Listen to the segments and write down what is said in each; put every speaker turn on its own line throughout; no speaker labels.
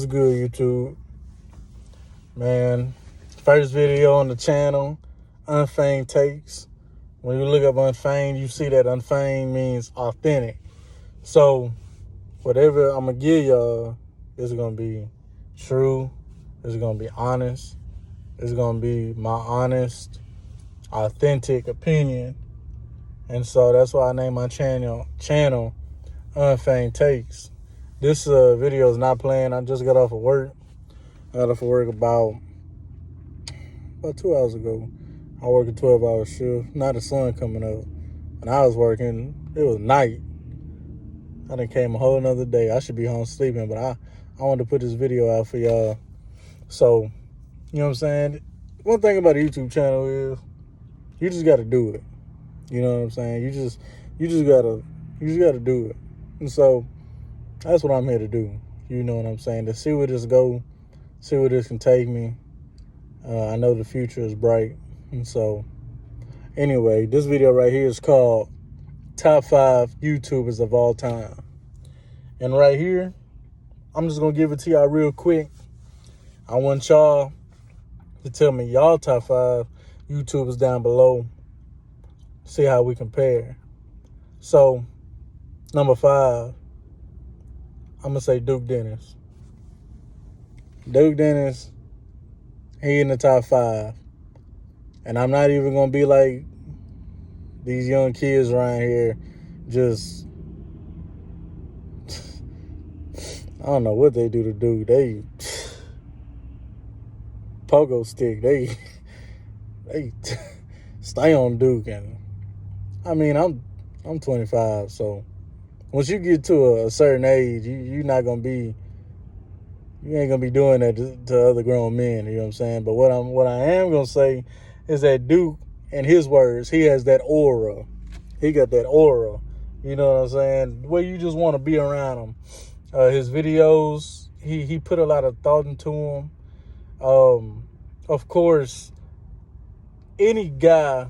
What's good, YouTube? Man, first video on the channel, Unfeigned Takes. When you look up Unfeigned, you see that Unfeigned means authentic. So, whatever I'm going to give y'all is going to be true. It's going to be honest. It's going to be my honest, authentic opinion. And so that's why I named my channel Unfeigned Takes. This video is not playing. I just got off of work. I got off of work about 2 hours ago. I work a 12-hour shift. Now the sun coming up. When I was working, it was night. I done came a whole nother day. I should be home sleeping, but I wanted to put this video out for y'all. So, you know what I'm saying? One thing about a YouTube channel is you just got to do it. You know what I'm saying? You just gotta do it. And so that's what I'm here to do. You know what I'm saying? To see where this go, see where this can take me. I know the future is bright. And so anyway, this video right here is called Top 5 YouTubers of All Time. And right here, I'm just gonna give it to y'all real quick. I want y'all to tell me y'all top 5 YouTubers down below. See how we compare. So, number 5, I'm going to say Duke Dennis. Duke Dennis, he in the top 5. And I'm not even going to be like these young kids around here just, I don't know what they do to Duke. They, pogo stick, they stay on Duke. And I mean, I'm 25, so once you get to a certain age, you ain't gonna be doing that to other grown men. You know what I'm saying? But what I am gonna say is that Duke, in his words, he has that aura. He got that aura. You know what I'm saying? Where you just want to be around him. His videos, he put a lot of thought into them. Of course, any guy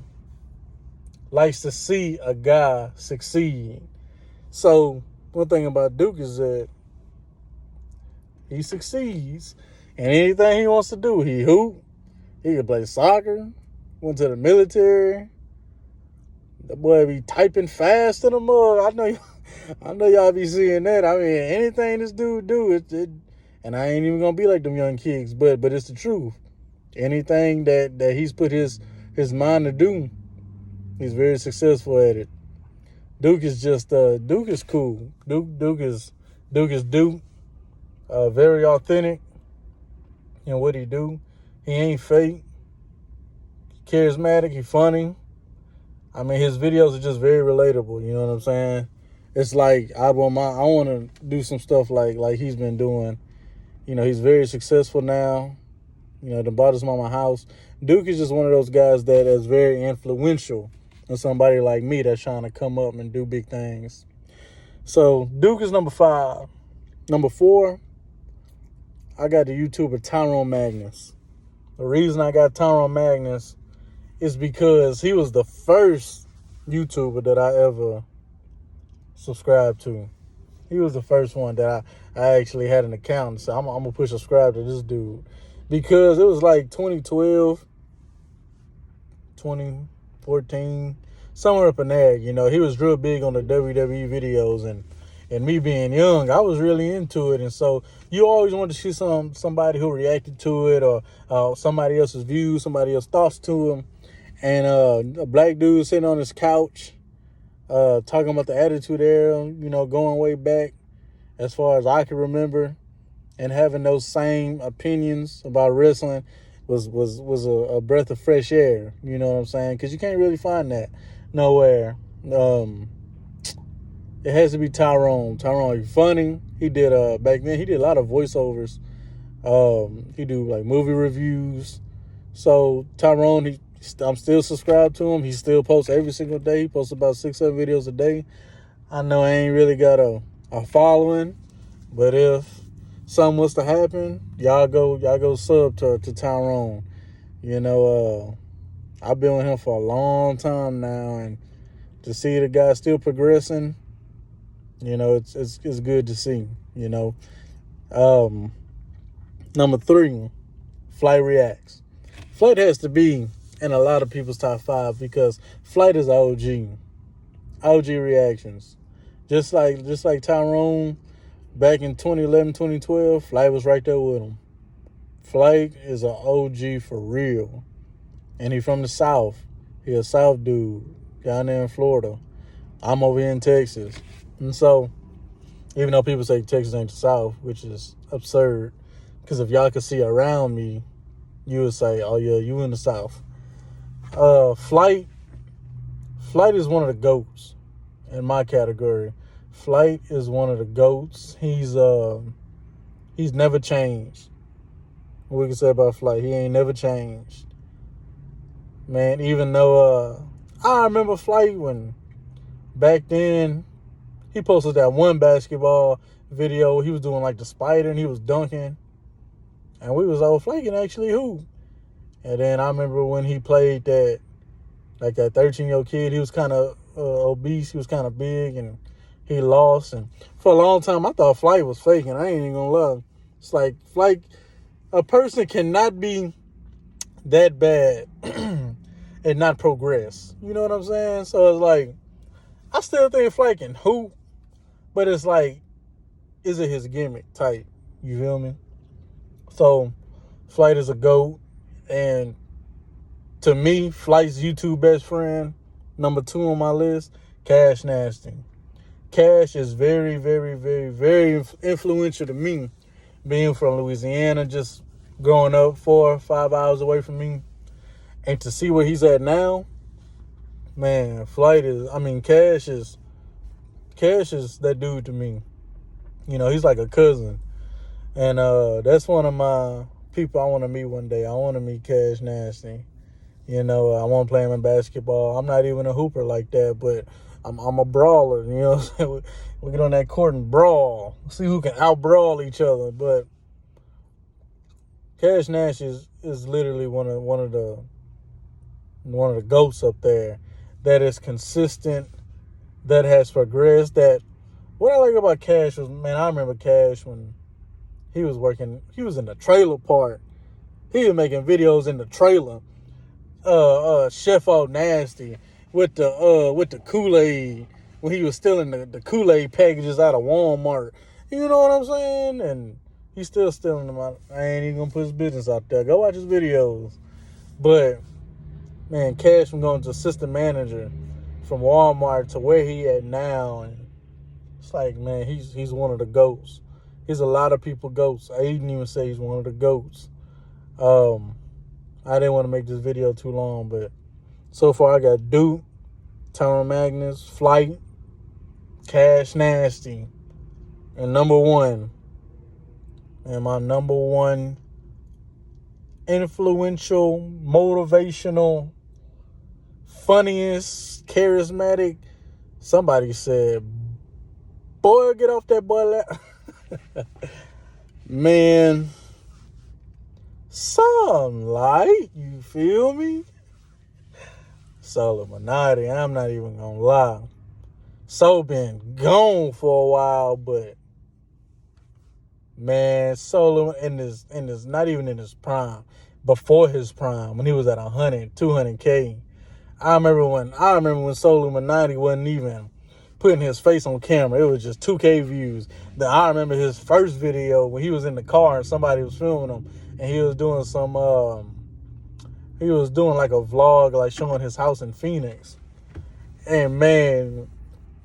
likes to see a guy succeed. So one thing about Duke is that he succeeds, and anything he wants to do, he hoop. He can play soccer. Went to the military. The boy be typing fast in the mug. I know y'all be seeing that. I mean, anything this dude do, it and I ain't even gonna be like them young kids, but it's the truth. Anything that he's put his mind to do, he's very successful at it. Duke is just Duke is cool. Duke is Duke. Very authentic in what he do. He ain't fake. Charismatic. He funny. I mean, his videos are just very relatable. You know what I'm saying? It's like I want to do some stuff like he's been doing. You know, he's very successful now. You know, bought his mama house. Duke is just one of those guys that is very influential on somebody like me that's trying to come up and do big things. So Duke is number 5. Number 4, I got the YouTuber Tyrone Magnus. The reason I got Tyrone Magnus is because he was the first YouTuber that I ever subscribed to. He was the first one that I actually had an account and said, I'm going to push subscribe to this dude. Because it was like 2012, 2014, somewhere up in there. You know, he was real big on the WWE videos, and me being young, I was really into it. And so you always want to see somebody who reacted to it, or somebody else's views, somebody else's thoughts to him. And a black dude sitting on his couch, talking about the Attitude Era, you know, going way back as far as I can remember, and having those same opinions about wrestling was a breath of fresh air. You know what I'm saying? Because you can't really find that nowhere. It has to be Tyrone. Tyrone, he's funny. He did back then. He did a lot of voiceovers. He do like movie reviews. So Tyrone, I'm still subscribed to him. He still posts every single day. He posts about 6-7 videos a day. I know I ain't really got a following, but if something was to happen, y'all go sub to Tyrone. You know, I've been with him for a long time now, and to see the guy still progressing, you know, it's good to see. You know, Number 3, Flight reacts. Flight has to be in a lot of people's top 5 because Flight is OG. OG reactions. Just like Tyrone back in 2011, 2012, Flight was right there with him. Flight is an OG for real. And he from the South. He a South dude down there in Florida. I'm over here in Texas. And so, even though people say Texas ain't the South, which is absurd, because if y'all could see around me, you would say, oh yeah, you in the South. Flight is one of the GOATs in my category. Flight is one of the GOATs. He's never changed. What we can say about Flight, he ain't never changed. Man, even though I remember Flight when back then he posted that one basketball video. He was doing like the spider and he was dunking. And we was all Flight can actually hoop. And then I remember when he played that 13-year-old kid, he was kind of obese. He was kind of big and he lost. And for a long time, I thought Flight was faking. I ain't even gonna lie. It's like Flight, a person cannot be that bad and not progress. You know what I'm saying? So it's like, I still think Flight can hoop, but it's like, is it his gimmick type? You feel me? So Flight is a GOAT. And to me, Flight's YouTube best friend, number 2 on my list, Cashnasty. Cash is very, very, very, very influential to me, being from Louisiana, just growing up 4 or 5 hours away from me. And to see where he's at now, man, Cash is that dude to me. You know, he's like a cousin. And that's one of my people I want to meet one day. I want to meet Cashnasty. You know, I want to play him in basketball. I'm not even a hooper like that, but I'm a brawler. You know what I'm saying? We get on that court and brawl. See who can out-brawl each other. But Cashnasty is literally one of the GOATs up there that is consistent, that has progressed. That what I like about Cash was, man, I remember Cash when he was in the trailer park. He was making videos in the trailer. Chef All Nasty with the Kool-Aid when he was stealing the Kool-Aid packages out of Walmart. You know what I'm saying? And he's still stealing them out. I ain't even gonna put his business out there. Go watch his videos. But man, Cash from going to assistant manager from Walmart to where he at now, and it's like, man, he's one of the GOATs. He's a lot of people GOATs. I didn't even say he's one of the GOATs. I didn't want to make this video too long, but so far I got Duke, Tyrone Magnus, Flight, Cashnasty, and number 1. And my number 1 influential, motivational, funniest, charismatic. Somebody said, boy, get off that boy lap. Man, some like, you feel me? Solluminate, I'm not even gonna lie. So been gone for a while, but man, Solo in his not even in his prime, before his prime, when he was at 100, 200K. I remember when Solluminate wasn't even putting his face on camera. It was just 2K views. Then I remember his first video when he was in the car and somebody was filming him, and he was doing like a vlog, like showing his house in Phoenix. And man,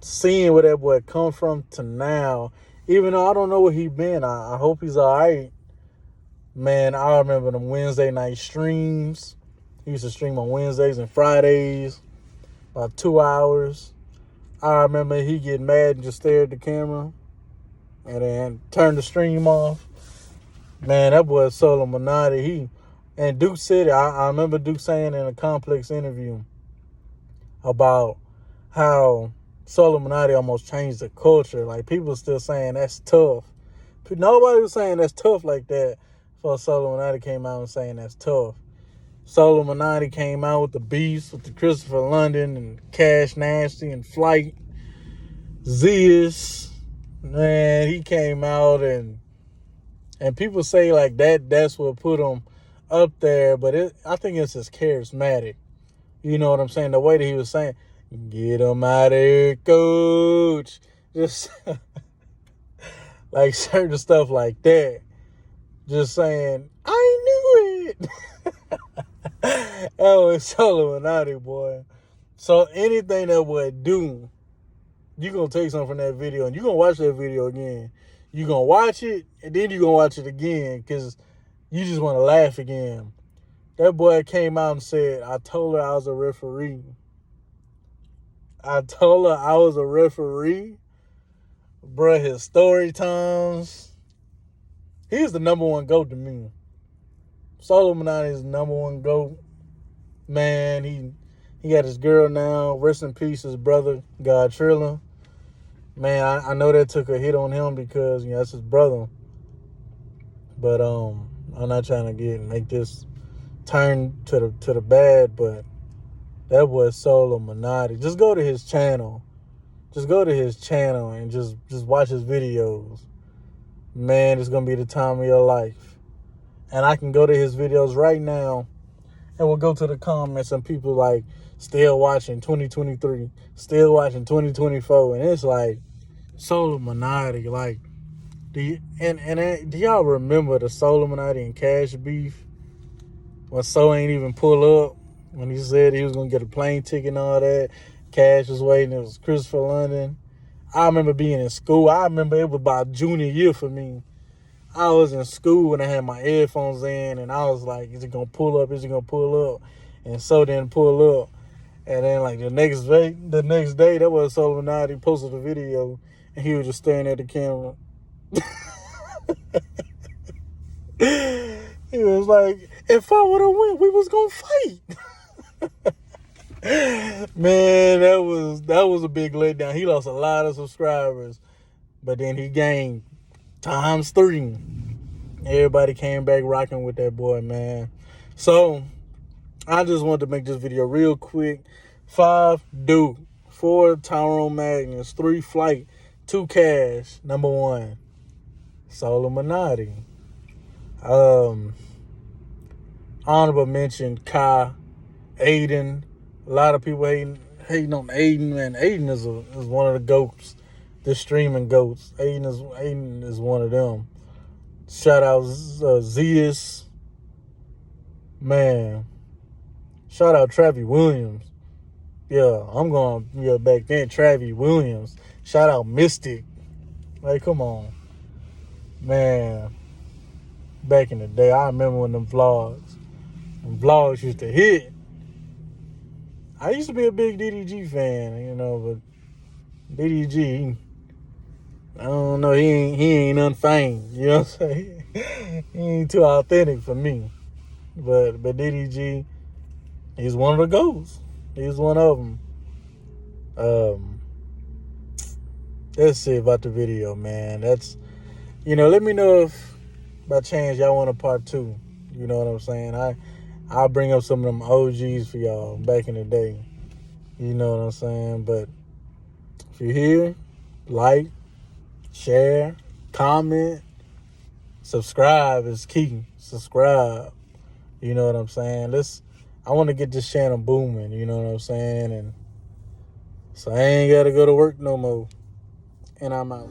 seeing where that boy come from to now, even though I don't know where he been, I hope he's all right. Man, I remember them Wednesday night streams. He used to stream on Wednesdays and Fridays, about 2 hours. I remember he get mad and just stare at the camera and then turn the stream off. Man, that boy Solluminate, and Duke said it. I remember Duke saying in a Complex interview about how Solluminate almost changed the culture. Like, people still saying that's tough. Nobody was saying that's tough like that before Solluminate came out and saying that's tough. Solluminate came out with the Beast, with the Christopher London and Cashnasty and Flight. Zeus, man, he came out and And people say like that's what put him up there, but I think it's just charismatic. You know what I'm saying? The way that he was saying, "Get him out of here, coach." Just like certain stuff like that. Just saying, "I knew it." That was Solluminate, boy. So anything that would do, you're going to take something from that video and you're going to watch that video again. You're going to watch it and then you're going to watch it again because you just want to laugh again. That boy came out and said, "I told her I was a referee." I told her I was a referee. Bruh, his story times. He's the number one GOAT to me. Solluminate is the number one GOAT. Man, he got his girl now. Rest in peace, his brother, God Trilla. Man, I know that took a hit on him because, you know, that's his brother. But I'm not trying to make this turn to the bad, but that was Solluminate. Just go to his channel. Just go to his channel and just watch his videos. Man, it's gonna be the time of your life. And I can go to his videos right now and we'll go to the comments and people like still watching 2023, still watching 2024, and it's like Solluminate. Like, do y'all remember the Solluminate and Cash beef when So ain't even pull up when he said he was gonna get a plane ticket and all that? Cash was waiting. It was Christopher London. I remember being in school. I remember it was about junior year for me. I was in school and I had my headphones in and I was like, is it going to pull up? Is it going to pull up? And So didn't pull up. And then like the next day, that was Solluminate. He posted a video and he was just staring at the camera. He was like, if I would have won, we was going to fight. Man, that was a big letdown. He lost a lot of subscribers, but then he gained times 3. Everybody came back rocking with that boy, man. So I just wanted to make this video real quick. 5 Duke, 4 Tyrone Magnus, 3 Flight, 2 Cash. Number 1, Solluminate. Honorable mention, Kai, Aiden. A lot of people hating on Aiden, man. Aiden is one of the GOATs, the streaming GOATs. Aiden is one of them. Shout out Zeus. Man. Shout out Travis Williams. Yeah, I'm going back then, Travis Williams. Shout out Mystic. Like, come on. Man. Back in the day, I remember when them vlogs used to hit. I used to be a big DDG fan, you know, but DDG, I don't know, he ain't unfamed, you know what I'm saying? He ain't too authentic for me. But DDG, he's one of the GOATs. He's one of them. That's it about the video, man. That's, you know, let me know if by chance y'all want a part 2. You know what I'm saying? I'll bring up some of them OGs for y'all back in the day. You know what I'm saying? But if you're here, like, share, comment, subscribe is key. Subscribe. You know what I'm saying? I want to get this channel booming. You know what I'm saying? And so I ain't got to go to work no more. And I'm out.